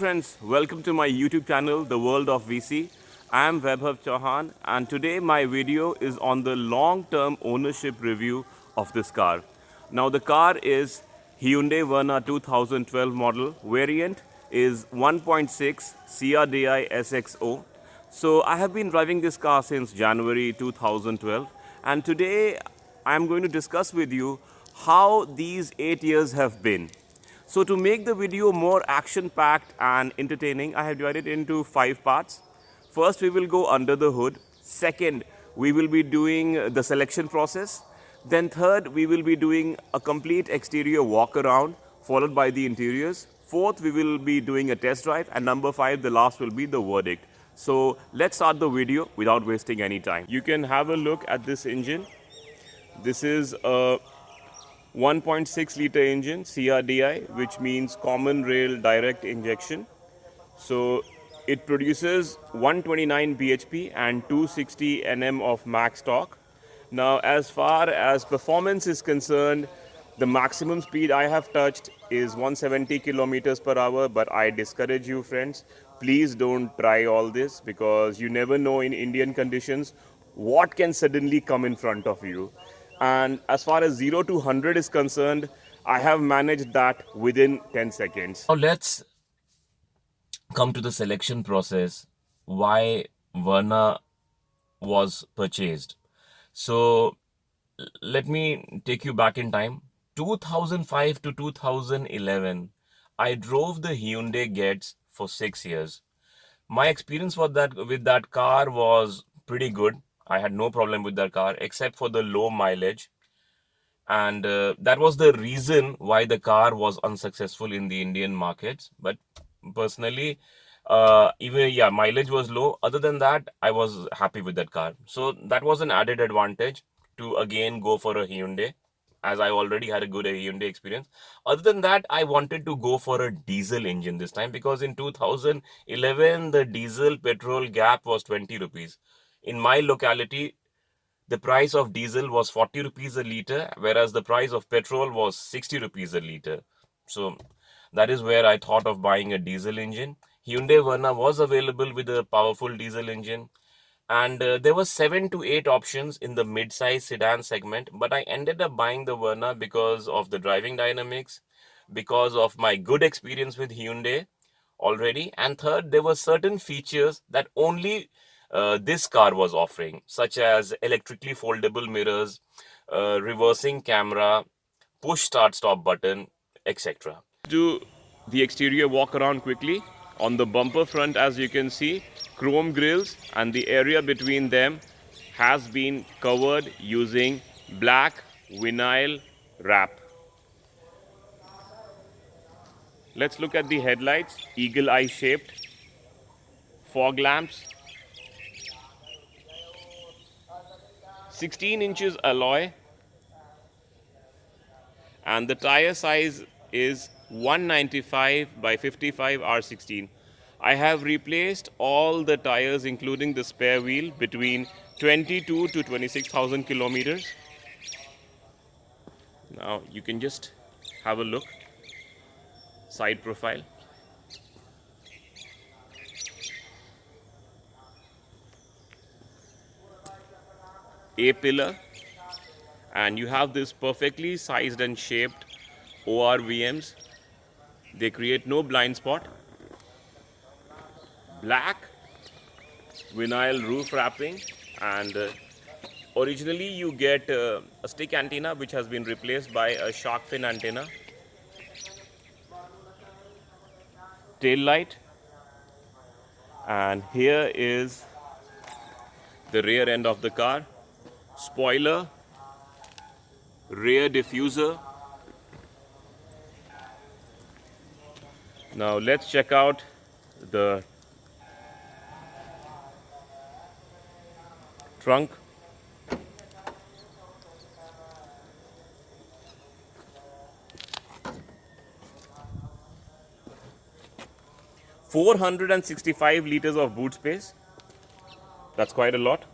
friends, welcome to my YouTube channel, The World of VC. I am Vaibhav Chauhan and today my video is on the long-term ownership review of this car. Now the car is Hyundai Verna 2012 model, variant is 1.6 CRDi SXO. So I have been driving this car since January 2012 and today I am going to discuss with you how these 8 years have been. So to make the video more action-packed and entertaining, I have divided it into 5 parts. First, we will go under the hood. Second, we will be doing the selection process. Then third, we will be doing a complete exterior walk around, followed by the interiors. Fourth, we will be doing a test drive. And number 5, the last will be the verdict. So let's start the video without wasting any time. You can have a look at this engine. This is a 1.6 liter engine, CRDi, which means common rail direct injection. So it produces 129 bhp and 260 Nm of max torque. Now as far as performance is concerned, the maximum speed I have touched is 170 kilometers per hour, but I discourage you friends, please don't try all this because you never know in Indian conditions what can suddenly come in front of you. And as far as 0 to 100 is concerned, I have managed that within 10 seconds. Now let's come to the selection process, why Verna was purchased. So let me take you back in time. 2005 to 2011, I drove the Hyundai Getz for 6 years. My experience with that car was pretty good. I had no problem with that car except for the low mileage. And that was the reason why the car was unsuccessful in the Indian markets. But personally, mileage was low. Other than that, I was happy with that car. So that was an added advantage to again go for a Hyundai, as I already had a good Hyundai experience. Other than that, I wanted to go for a diesel engine this time because in 2011, the diesel petrol gap was 20 rupees. In my locality, the price of diesel was 40 rupees a litre, whereas the price of petrol was 60 rupees a litre. So that is where I thought of buying a diesel engine. Hyundai Verna was available with a powerful diesel engine. And there were 7 to 8 options in the mid-size sedan segment, but I ended up buying the Verna because of the driving dynamics, because of my good experience with Hyundai already, and third, there were certain features that only this car was offering, such as electrically foldable mirrors, reversing camera, push start stop button, etc. Do the exterior walk around quickly. On the bumper front, as you can see, chrome grills and the area between them has been covered using black vinyl wrap. Let's look at the headlights, eagle eye shaped, fog lamps, 16 inches alloy, and the tire size is 195 by 55 R16. I have replaced all the tires including the spare wheel between 22 to 26,000 kilometers. Now you can just have a look. Side profile. A pillar, and you have this perfectly sized and shaped ORVMS. They create no blind spot. Black vinyl roof wrapping, and originally you get a stick antenna which has been replaced by a shark fin antenna. Tail light, and here is the rear end of the car. Spoiler, rear diffuser. Now let's check out the trunk. "465 liters of boot space. That's quite a lot.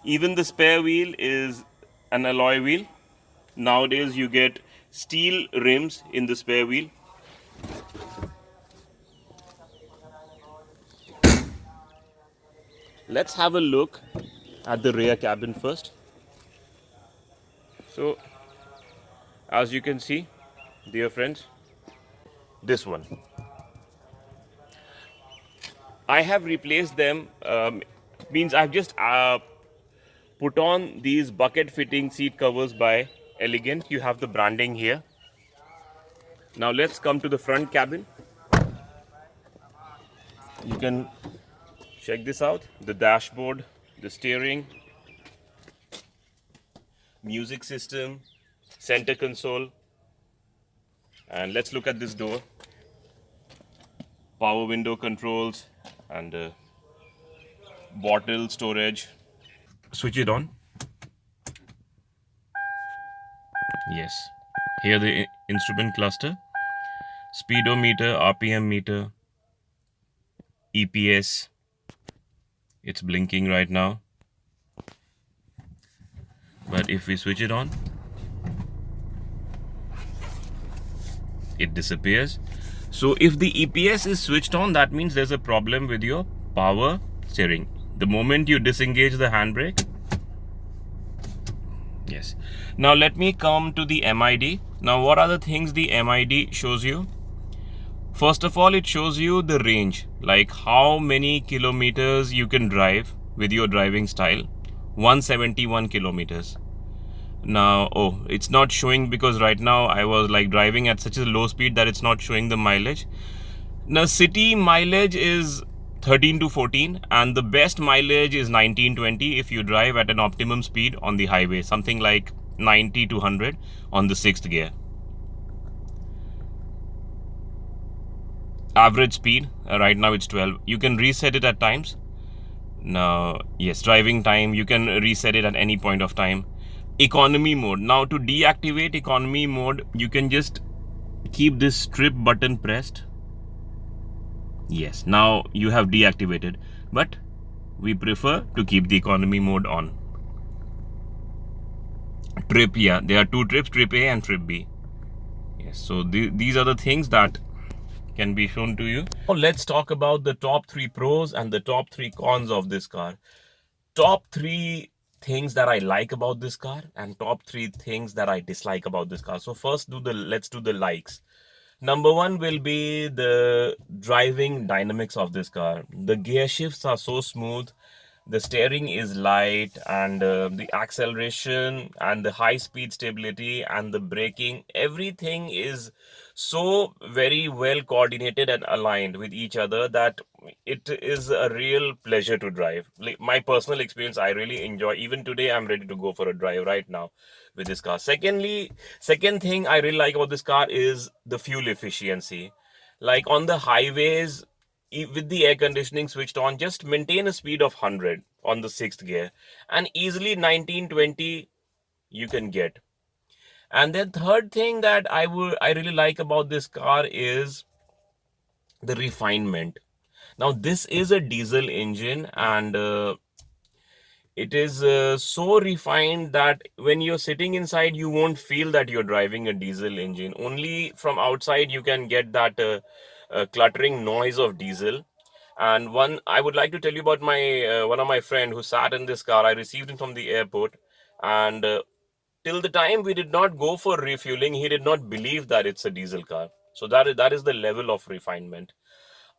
Even the spare wheel is an alloy wheel. Nowadays you get steel rims in the spare wheel. Let's have a look at the rear cabin first. So, as you can see, dear friends, this one. I have replaced them, means I've just put on these bucket fitting seat covers by Elegant. You have the branding here. Now let's come to the front cabin. You can check this out. The dashboard, the steering, music system, center console. And let's look at this door. Power window controls and bottle storage. Switch it on. Yes. Here the instrument cluster, speedometer, RPM meter, EPS. It's blinking right now. But if we switch it on, it disappears. So if the EPS is switched on, that means there's a problem with your power steering. The moment you disengage the handbrake. Yes. Now let me come to the MID. Now what are the things the MID shows you? First of all, it shows you the range, like how many kilometers you can drive with your driving style. 171 kilometers. Now, oh, it's not showing because right now I was like driving at such a low speed that it's not showing the mileage. Now, city mileage is 13 to 14 and the best mileage is 19-20 if you drive at an optimum speed on the highway, something like 90 to 100 on the 6th gear. Average speed, right now it's 12. You can reset it at times. Now, yes, driving time, you can reset it at any point of time. Economy mode. Now, to deactivate economy mode, you can just keep this strip button pressed. Yes, now you have deactivated, but we prefer to keep the economy mode on. Trip, yeah, there are two trips, trip A and trip B. Yes, so these are the things that can be shown to you. Now let's talk about the top 3 pros and the top 3 cons of this car. Top 3 things that I like about this car and top 3 things that I dislike about this car. So first, let's do the likes. Number 1 will be the driving dynamics of this car. The gear shifts are so smooth. The steering is light and the acceleration and the high speed stability and the braking, everything is so very well coordinated and aligned with each other that it is a real pleasure to drive. Like my personal experience, I really enjoy. Even today, I'm ready to go for a drive right now with this car. Second thing I really like about this car is the fuel efficiency. Like on the highways, with the air conditioning switched on, just maintain a speed of 100 on the 6th gear and easily 19-20 you can get. And then third thing that I really like about this car is the refinement. Now this is a diesel engine and it is so refined that when you're sitting inside, you won't feel that you're driving a diesel engine. Only from outside you can get that cluttering noise of diesel. And I would like to tell you about my one of my friend who sat in this car. I received him from the airport, and till the time we did not go for refueling, he did not believe that it's a diesel car. So that is the level of refinement.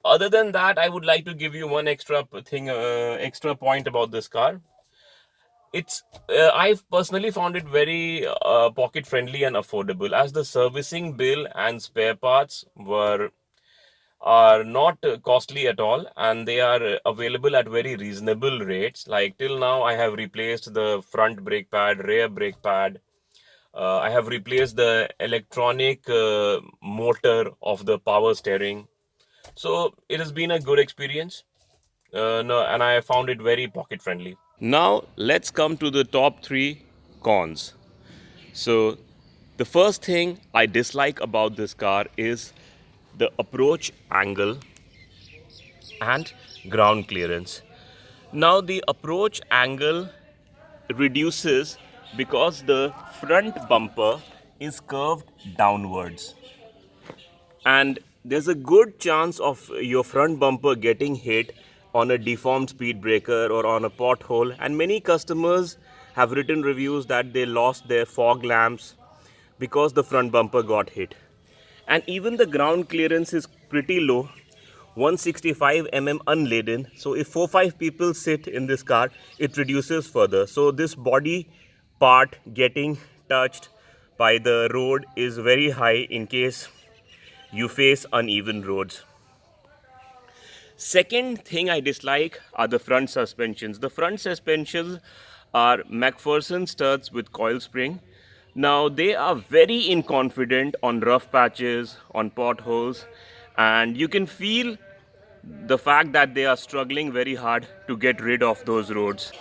Other than that, I would like to give you one extra point about this car. It's I've personally found it very pocket friendly and affordable, as the servicing bill and spare parts are not costly at all, and they are available at very reasonable rates. Like till now, I have replaced the front brake pad, rear brake pad. I have replaced the electronic motor of the power steering. So it has been a good experience. No, and I found it very pocket friendly. Now let's come to the top 3 cons. So the first thing I dislike about this car is the approach angle and ground clearance. Now the approach angle reduces because the front bumper is curved downwards, and there's a good chance of your front bumper getting hit on a deformed speed breaker or on a pothole. And many customers have written reviews that they lost their fog lamps because the front bumper got hit. And even the ground clearance is pretty low, 165 mm unladen. So if 4-5 people sit in this car, it reduces further. So this body part getting touched by the road is very high in case you face uneven roads. Second thing I dislike are the front suspensions. The front suspensions are McPherson Struts with coil spring. Now they are very inconfident on rough patches, on potholes, and you can feel the fact that they are struggling very hard to get rid of those roads.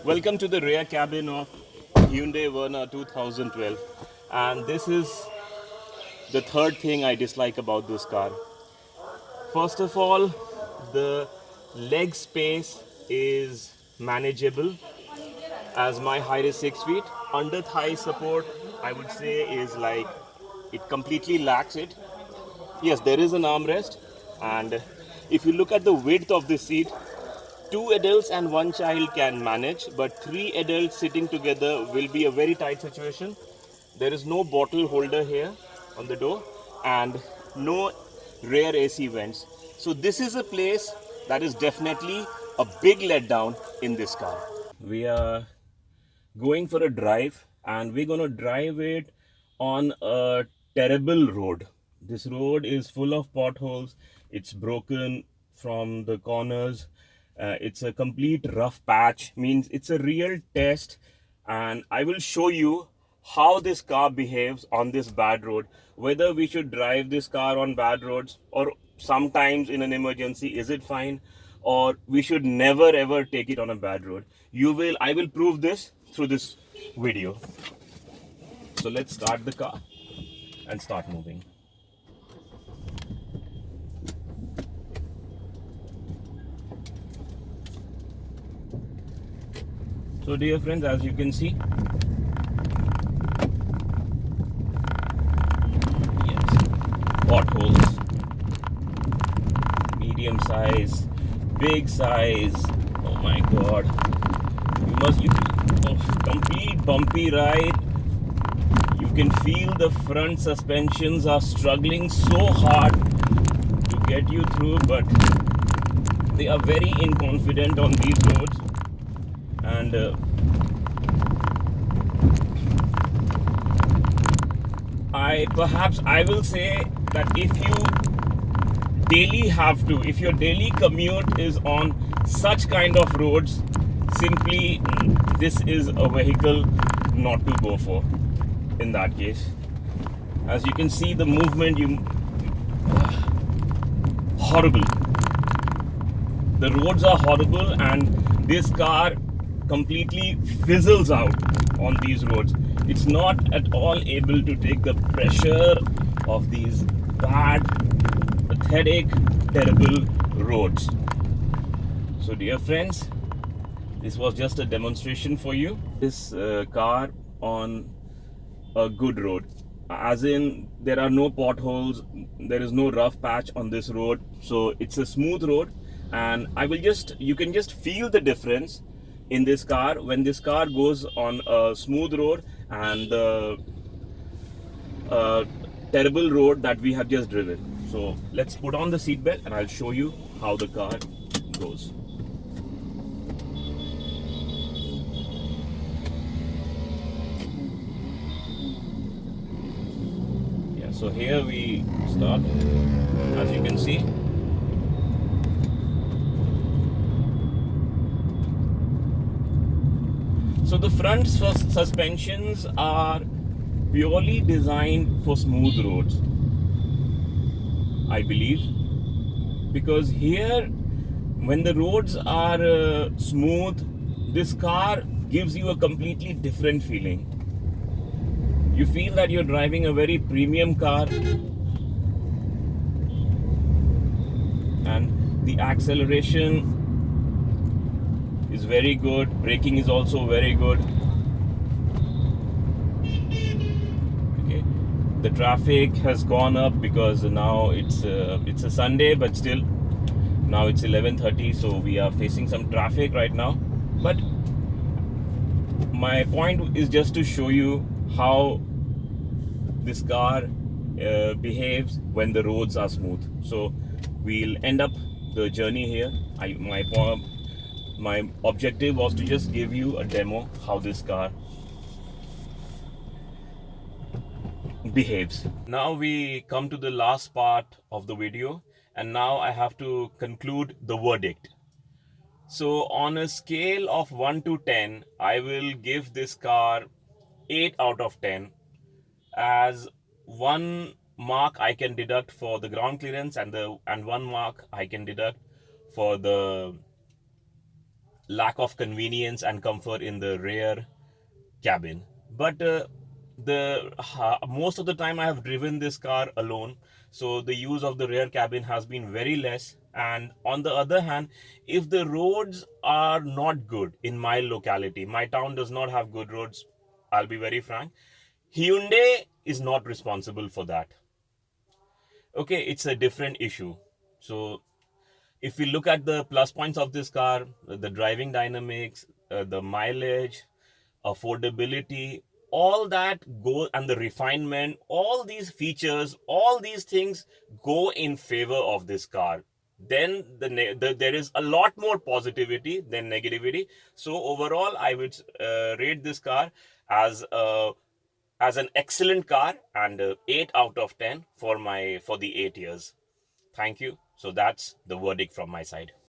Welcome to the rear cabin of Hyundai Verna 2012, and this is the third thing I dislike about this car. First of all, the leg space is manageable as my height is 6 feet. Under thigh support, I would say, is like it completely lacks it. Yes, there is an armrest, and if you look at the width of the seat, 2 adults and 1 child can manage, but 3 adults sitting together will be a very tight situation. There is no bottle holder here on the door and no rear AC vents. So this is a place that is definitely a big letdown in this car. We are going for a drive, and we're going to drive it on a terrible road. This road is full of potholes. It's broken from the corners. It's a complete rough patch, means it's a real test, and I will show you how this car behaves on this bad road, whether we should drive this car on bad roads, or sometimes in an emergency is it fine, or we should never ever take it on a bad road. I will prove this through this video. So let's start the car and start moving. So dear friends, as you can see, yes, potholes, medium size, big size. Oh my god, complete bumpy ride. You can feel the front suspensions are struggling so hard to get you through, but they are very inconfident on these roads. And I will say that if your daily commute is on such kind of roads, simply this is a vehicle not to go for in that case. As you can see, the movement, horrible. The roads are horrible, and this car completely fizzles out on these roads. It's not at all able to take the pressure of these bad, pathetic, terrible roads. So dear friends, this was just a demonstration for you. This car on a good road, as in there are no potholes, there is no rough patch on this road, so it's a smooth road. And you can just feel the difference in this car when this car goes on a smooth road and the terrible road that we have just driven. So let's put on the seatbelt and I'll show you how the car goes. Yeah, so here we start, as you can see. So the front suspensions are purely designed for smooth roads, I believe, because here when the roads are smooth, this car gives you a completely different feeling. You feel that you're driving a very premium car, and the acceleration is very good, braking is also very good. The traffic has gone up because now it's a Sunday, but still now it's 11:30, so we are facing some traffic right now. But my point is just to show you how this car behaves when the roads are smooth. So we'll end up the journey here. My objective was to just give you a demo how this car behaves. Now we come to the last part of the video, and now I have to conclude the verdict. So on a scale of 1 to 10, I will give this car 8 out of 10, as one mark I can deduct for the ground clearance, and one mark I can deduct for the lack of convenience and comfort in the rear cabin. But the most of the time I have driven this car alone, so the use of the rear cabin has been very less. And on the other hand, if the roads are not good in my locality, my town does not have good roads, I'll be very frank, Hyundai is not responsible for that. Okay, it's a different issue. So if we look at the plus points of this car, the driving dynamics, the mileage, affordability, all that go, and the refinement, all these features, all these things go in favor of this car. Then there is a lot more positivity than negativity. So overall, I would rate this car as an excellent car, and 8 out of 10 for the 8 years. Thank you. So that's the verdict from my side.